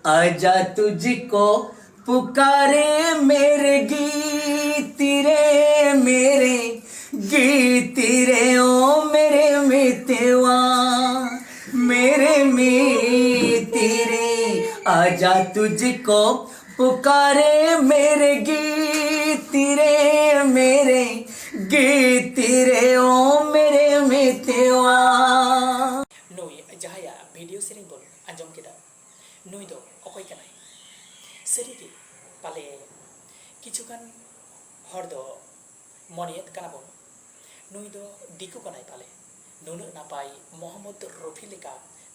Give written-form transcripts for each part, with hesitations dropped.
आजा तुझको पुकारे मेरे गीत रे, मेरे गीत रे ओ मेरे मितवा, मेरे मित रे। आजा तुझको पुकारे मेरे गीत रे, मेरे गीत रे ओ मेरे मितवा। नुई जहाया वीडियो सेरिंग बोल आंजम केदा नुई दो अकय कनाय सेरिगे पाले किछुगान हर दो मनियत काना बोन नुई दो दिकु कनाय पाले नुनु नापाय मोहम्मद रफी लेका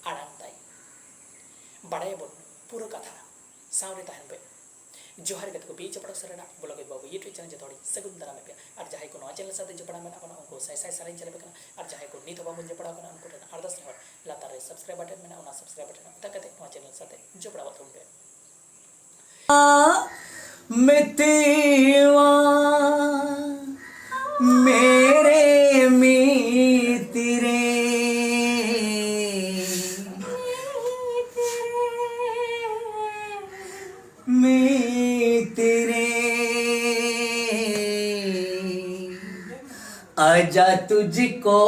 आड़ांग ताई बाड़ाय बोन पुरो कथा सावरे ताहन पे जोहार गत को बीच पड़ो सरना ब्लॉग बाबू यूट्यूब चैनल जतोड़ी सगुन दारा में पे और जहाय को नवा चैनल साथे जपड़ा में अपना उनको साय साय सारे चले बेकना और जहाय को नीत बाबू जपड़ा कना उनको टेन अरदास ने लातार रे सब्सक्राइब बटन में ना सब्सक्राइब बटन तकते नवा चैनल साथे जपड़ा बाथरूम पे मितवा मेरे मित रे, मित रे। आजा तुझको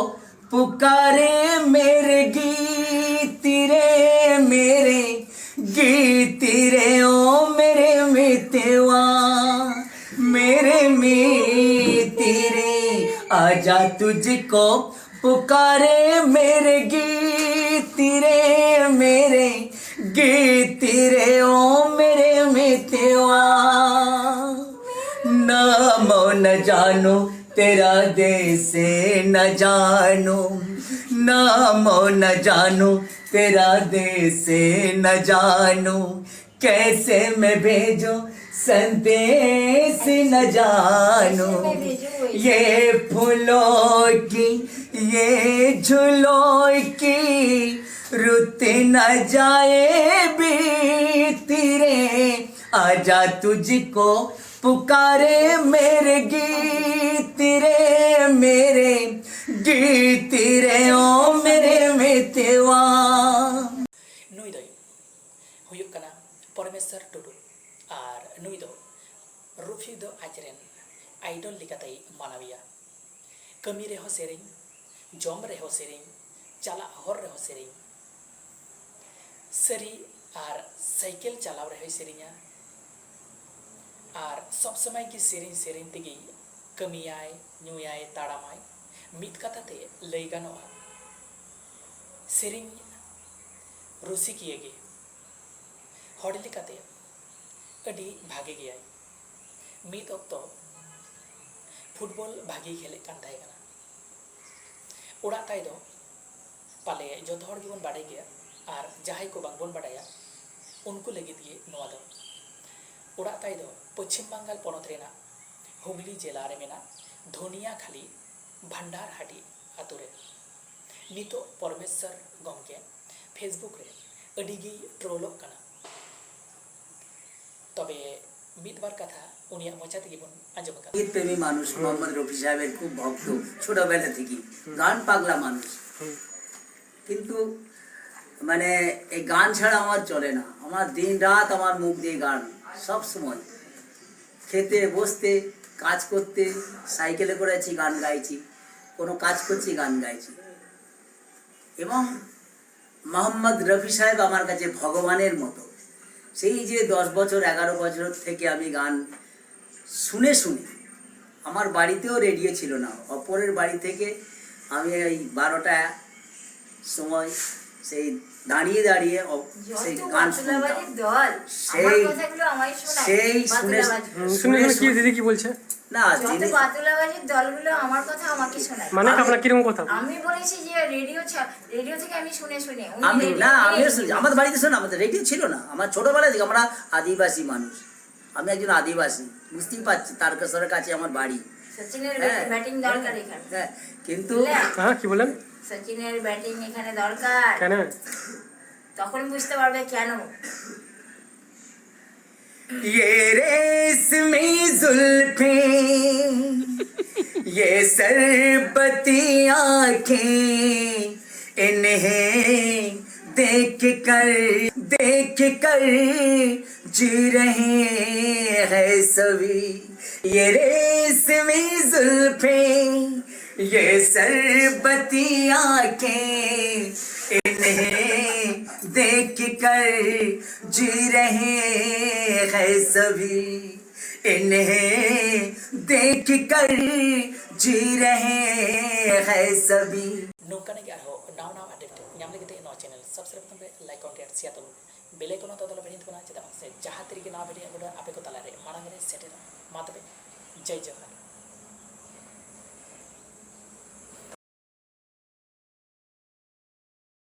पुकारे मेरे गीत रे, मेरे गीत रे ओ मेरे मितवा, मेरे मित रे। आजा तुझको पुकारे मेरे गीत रे, मेरे गीत रे ओ मेरे मितवा। नामो न जानो तेरा देश न जानो, नामो न जानो तेरा देश न जानो, कैसे मैं भेजूं संदेश न जानो। ये फूलों की ये झूलों की रुत न जाए बीत रे। आजा तुझको पुकारे मेरे गीत रे, मेरे गीत रे ओ मेरे मितवा। नुई दो हुयुक कना परमेश्वर टुडू और नुई दो रुफी दो आजरेन आइडल लिकाताई मानविया कमी रेहो सेरिंग जम रेहो सेरिंग चला हर रेहो सेरिंग सरी और साइकिल चलाव रेहो सेरिंगा और सब समय की सेरिंग सेरिंग तेगी कमियाय नुयाय ताड़ामाय मित कथाते लई गानोआ सेरिंग रुसिकियेगे हड़ लेकाते अडी भागे गया मित अक्तो फुटबॉल भागी खेले कान ताहे काना उड़ा ताई दो पाले जो हड़ गेबन बाड़ाय गया और जहाय को बांगबन बाड़ाया उनको लगित गे नोआ दो उड़ा ताई दो पश्चिम बंगाल पनत रेना हुगली जिला रे मेना धनिया खाली भंडार हाटी आतुरे नितो परमेश्वर गमके फेसबुक रे अडिगी ट्रोलक काना तबे मितबार कथा उनिया मचा থেকে বন আঞ্জম কানা গীত প্রেমী মানুষ মোহাম্মদ রফি সাহেবের খুব ভক্ত ছোটবেলা থেকে গান পাগলা মানুষ কিন্তু মানে এই গান ছাড়া আমার চলে না আমার দিন রাত আমার মুখ দিয়ে গান সব সময় খেতে বসতে কাজ করতে সাইকেলে করেছি গান গাইছি কোনো কাজ করছি গান গাইছি এবং মোহাম্মদ রফি সাহেব আমার কাছে ভগবানের মতো সেই যে 10 বছর 11 বছর থেকে আমি গান শুনে শুনে আমার বাড়িতেও রেডিও ছিল না অপরের বাড়ি থেকে আমি এই 12টা সময় সেই দাঁড়িয়ে দাঁড়িয়ে সেই গান শুনতাম সেই শুনে শুনে কি দিদি কি বলছে না যত বাতুলাবাজির দলগুলো আমার কথা আমাকে শোনায় মানে আপনার কিরকম কথা আমি বলেছি যে রেডিও থেকে আমি শুনে শুনে আমি না আমিও শুনছি আমাদের বাড়িতে শোনা আমাদের রেডিও ছিল না আমার ছোটবেলা থেকে আমরা আদিবাসী মানুষ আমি একজন আদিবাসী বুঝতেই পারছি তারকেশ্বরের কাছে আমার বাড়ি সচিনের ব্যাটিং দরকার এখানে হ্যাঁ কিন্তু হ্যাঁ কি বলেন সচিনের ব্যাটিং এখানে দরকার কেন তখন বুঝতে পারবে কেন ये रेशमी जुल्फें ये सरबती आँखें इन्हें देख कर जी रहे हैं सभी। ये रेशमी जुल्फे, ये शरबती आंखें, इन्हें देख कर जी रहे हैं सभी। इन्हें देख कर जी रहे हैं सभी। nongkana ge arho naw update nyam lagi te no channel subscribe tambe like comment share to bell icon to dala behin tuna cheda se jaha tiri ge na video ape ko tala re marang re setera matabe jai jawahar।